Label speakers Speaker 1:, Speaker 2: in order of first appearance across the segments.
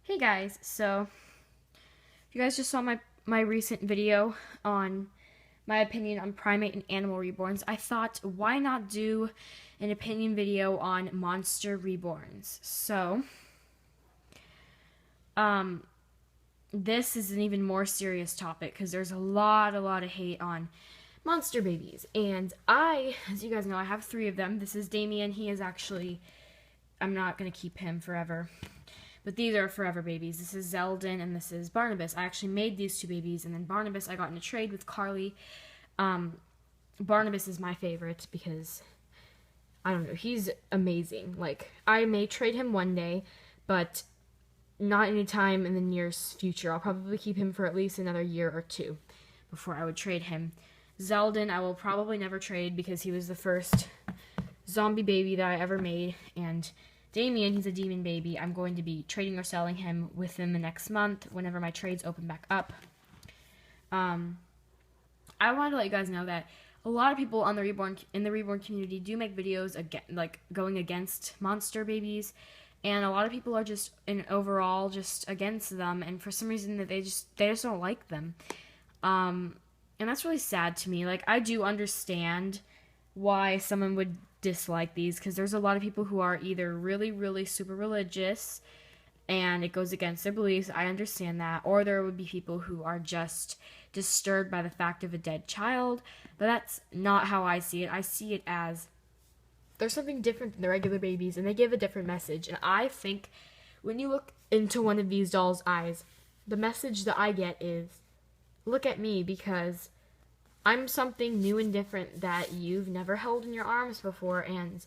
Speaker 1: Hey guys, so you guys just saw my recent video on my opinion on primate and animal reborns. I thought, why not do an opinion video on monster reborns? So, um, this is an even more serious topic because there's a lot of hate on monster babies. And as you guys know, I have three of them. This is Damien. He is actually, I'm not going to keep him forever. But these are forever babies. This is Zeldin and this is Barnabas. I actually made these two babies, and then Barnabas I got in a trade with Carly. Barnabas is my favorite because, I don't know, he's amazing. Like, I may trade him one day, but not anytime in the near future. I'll probably keep him for at least another year or two before I would trade him. Zeldin I will probably never trade because he was the first zombie baby that I ever made, and Damien, he's a demon baby. I'm going to be trading or selling him within the next month whenever my trades open back up. I wanted to let you guys know that a lot of people on the reborn community do make videos like going against monster babies, and a lot of people are just overall just against them, and for some reason that they just don't like them. And that's really sad to me. Like, I do understand why someone would dislike these, because there's a lot of people who are either really super religious and it goes against their beliefs. I understand that. Or there would be people who are just disturbed by the fact of a dead child. But that's not how I see it. I see it as there's something different than the regular babies, and they give a different message. And I think when you look into one of these dolls' eyes, the message that I get is, look at me, because I'm something new and different that you've never held in your arms before, and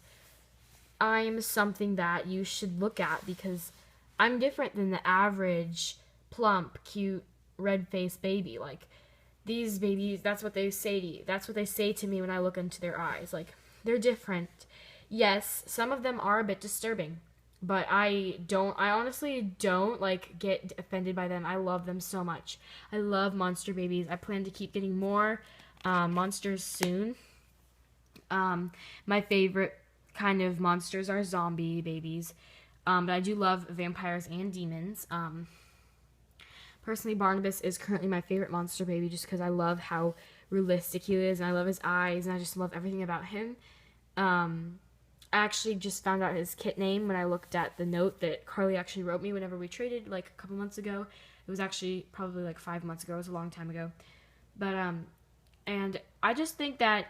Speaker 1: I'm something that you should look at because I'm different than the average plump, cute, red-faced baby. Like, these babies, that's what they say to you. That's what they say to me when I look into their eyes. Like, they're different. Yes, some of them are a bit disturbing, but I honestly don't, like, get offended by them. I love them so much. I love monster babies. I plan to keep getting more monsters soon. My favorite kind of monsters are zombie babies, but I do love vampires and demons. Personally, Barnabas is currently my favorite monster baby just because I love how realistic he is, and I love his eyes, and I just love everything about him. I actually just found out his kit name when I looked at the note that Carly actually wrote me whenever we traded, like, a couple months ago. It was actually probably like 5 months ago. It was a long time ago. But, and I just think that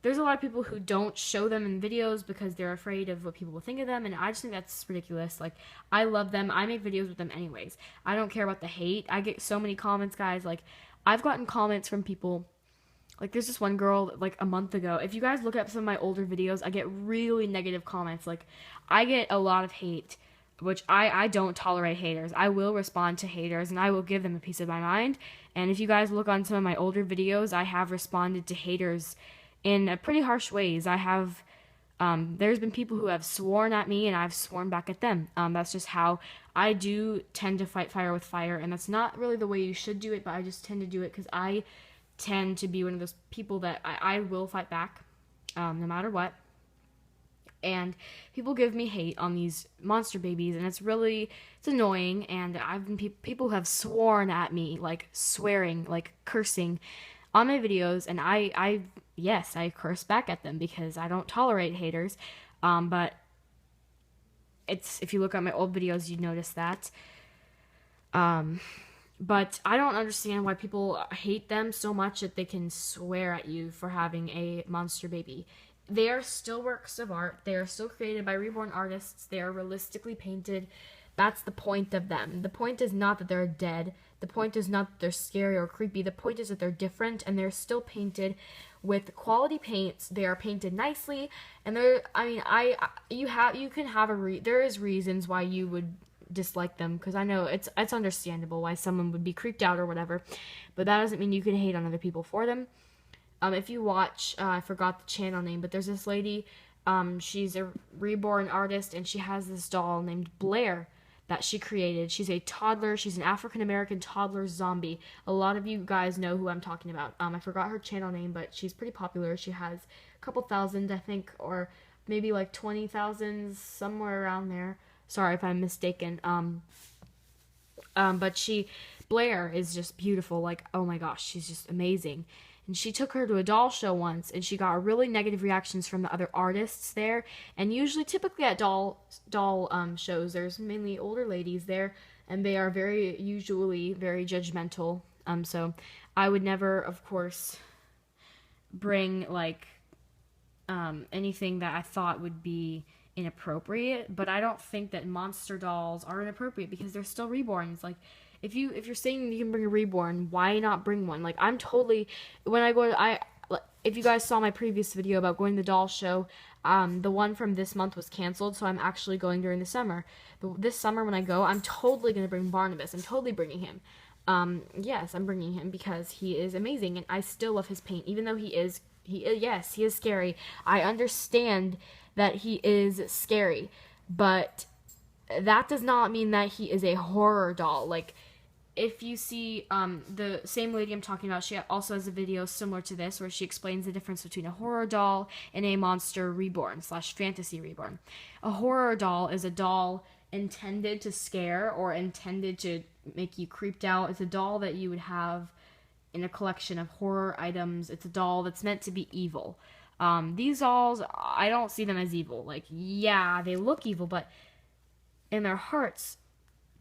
Speaker 1: there's a lot of people who don't show them in videos because they're afraid of what people will think of them, and I just think that's ridiculous. Like, I love them. I make videos with them anyways. I don't care about the hate. I get so many comments, guys. Like, I've gotten comments from people. Like, there's this one girl, like, a month ago. If you guys look up some of my older videos, I get really negative comments. Like, I get a lot of hate, which I don't tolerate haters. I will respond to haters, and I will give them a piece of my mind. And if you guys look on some of my older videos, I have responded to haters in pretty harsh ways. I have, there's been people who have sworn at me, and I've sworn back at them. That's just how I do tend to fight fire with fire, and that's not really the way you should do it, but I just tend to do it because I tend to be one of those people that I will fight back, no matter what. And people give me hate on these monster babies, and it's annoying. And I've been people have sworn at me, like swearing, like cursing on my videos, and yes, I curse back at them because I don't tolerate haters. But if you look at my old videos, you'd notice that. But I don't understand why people hate them so much that they can swear at you for having a monster baby. They are still works of art. They are still created by reborn artists. They are realistically painted. That's the point of them. The point is not that they're dead. The point is not that they're scary or creepy. The point is that they're different, and they're still painted with quality paints. They are painted nicely, and there is reasons why you would dislike them, because I know it's understandable why someone would be creeped out or whatever, but that doesn't mean you can hate on other people for them. If you watch, I forgot the channel name, but there's this lady, she's a reborn artist, and she has this doll named Blair that she created. She's a toddler. She's an African-American toddler zombie. A lot of you guys know who I'm talking about. I forgot her channel name, but she's pretty popular. She has a couple thousand, I think, or maybe like 20,000, somewhere around there. Sorry if I'm mistaken. But Blair is just beautiful. Like, oh my gosh, she's just amazing. And she took her to a doll show once, and she got really negative reactions from the other artists there. And usually, typically at doll shows, there's mainly older ladies there, and they are usually very judgmental. So I would never, of course, bring like anything that I thought would be inappropriate. But I don't think that monster dolls are inappropriate because they're still reborns. Like, if you're saying you can bring a reborn, why not bring one? Like, I'm totally, when I go to, if you guys saw my previous video about going to the doll show, the one from this month was canceled, so I'm actually going during the summer. But this summer when I go, I'm totally going to bring Barnabas. I'm totally bringing him. Yes, I'm bringing him because he is amazing, and I still love his paint, even though he is scary. I understand that he is scary, but that does not mean that he is a horror doll. Like, if you see the same lady I'm talking about, she also has a video similar to this where she explains the difference between a horror doll and a monster reborn / fantasy reborn. A horror doll is a doll intended to scare or intended to make you creeped out. It's a doll that you would have in a collection of horror items. It's a doll that's meant to be evil. These dolls, I don't see them as evil. Like, yeah, they look evil, but in their hearts,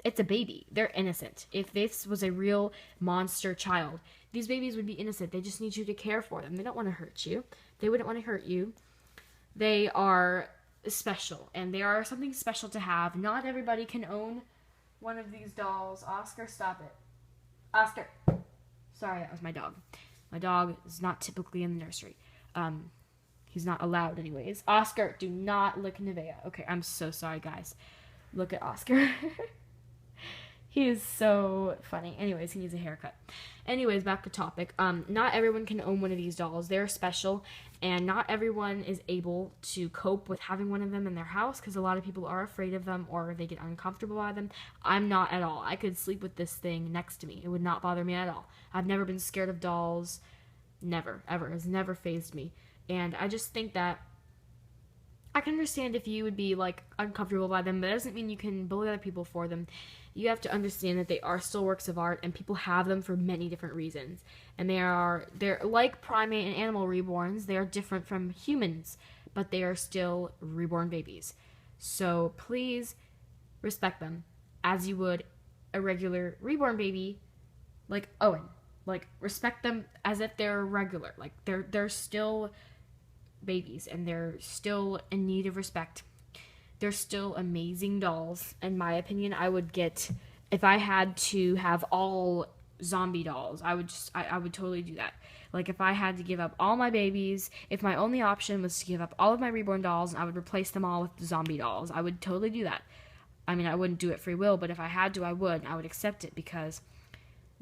Speaker 1: it's a baby. They're innocent. If this was a real monster child, these babies would be innocent. They just need you to care for them. They don't want to hurt you. They wouldn't want to hurt you. They are special, and they are something special to have. Not everybody can own one of these dolls. Oscar, stop it. Oscar. Sorry, that was my dog. My dog is not typically in the nursery. He's not allowed anyways. Oscar, do not lick Nevaeh. Okay, I'm so sorry, guys. Look at Oscar. He is so funny. Anyways, he needs a haircut. Anyways, back to topic. Not everyone can own one of these dolls. They're special, and not everyone is able to cope with having one of them in their house because a lot of people are afraid of them or they get uncomfortable by them. I'm not at all. I could sleep with this thing next to me. It would not bother me at all. I've never been scared of dolls. Never, ever. It's never fazed me. And I just think that I can understand if you would be like uncomfortable by them, but that doesn't mean you can bully other people for them. You have to understand that they are still works of art, and people have them for many different reasons. And they're like primate and animal reborns. They are different from humans, but they are still reborn babies. So please respect them as you would a regular reborn baby, like Owen. Like, respect them as if they're regular. Like, they're still babies, and they're still in need of respect. They're still amazing dolls. In my opinion, I would get, if I had to have all zombie dolls, I would totally do that. Like, if I had to give up all my babies, if my only option was to give up all of my reborn dolls, and I would replace them all with zombie dolls, I would totally do that. I mean, I wouldn't do it free will, but if I had to, I would. I would accept it because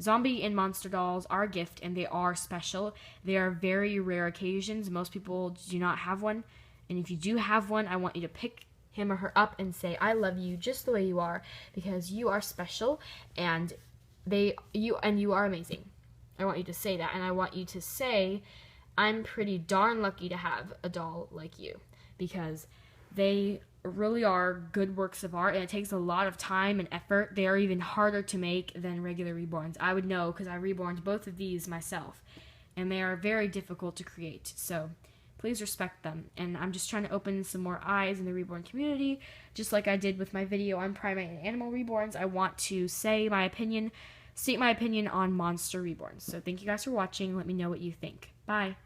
Speaker 1: zombie and monster dolls are a gift, and they are special. They are very rare occasions. Most people do not have one, and if you do have one, I want you to pick him or her up and say, I love you just the way you are, because you are special, and you are amazing. I want you to say that, and I want you to say, I'm pretty darn lucky to have a doll like you, because they really are good works of art, and it takes a lot of time and effort. They are even harder to make than regular reborns. I would know because I reborned both of these myself, and they are very difficult to create. So please respect them. And I'm just trying to open some more eyes in the reborn community, just like I did with my video on primate and animal reborns. I want to state my opinion on monster reborns. So thank you guys for watching. Let me know what you think. Bye.